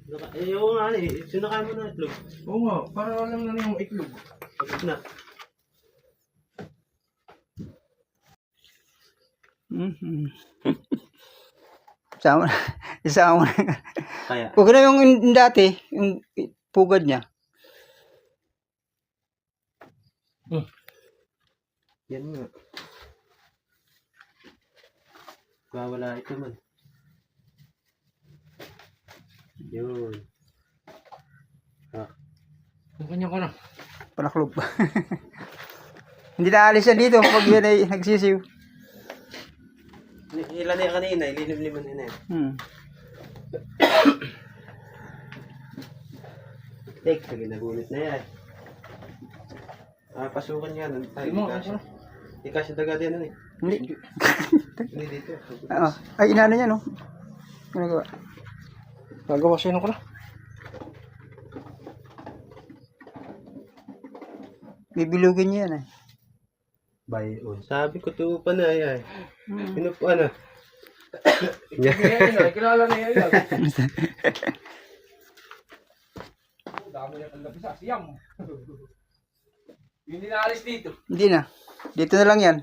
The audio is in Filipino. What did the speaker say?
Oo nga eh. Sinakain mo na itlog. Oo nga, para lang na yung itlog. Pagod na. Isama, isama mo na. Kaya. Huwag na yung dati, yung pugad niya. Yan nga. Wala ito man. Yun. Ang kanya ko na. Panaklog pa. Hindi na alis yan dito pag yan ay nagsisiw. Ilan na yan kanina, ililim-liman na yan. Sige, nagulit na yan. Pasukan nga nun. Hindi kasi dagat yan nun eh. Hindi. Hindi dito. Ay, inano niya, no? Ginagawa. Gagawa siya ko na. Bibilugin niya yan, eh. Bayon. Sabi ko to pa na yan. Pinupuan na. Kilala na yan. Dami na kang sa siyam. Hindi na alis dito. Hindi na. Dito na lang yan.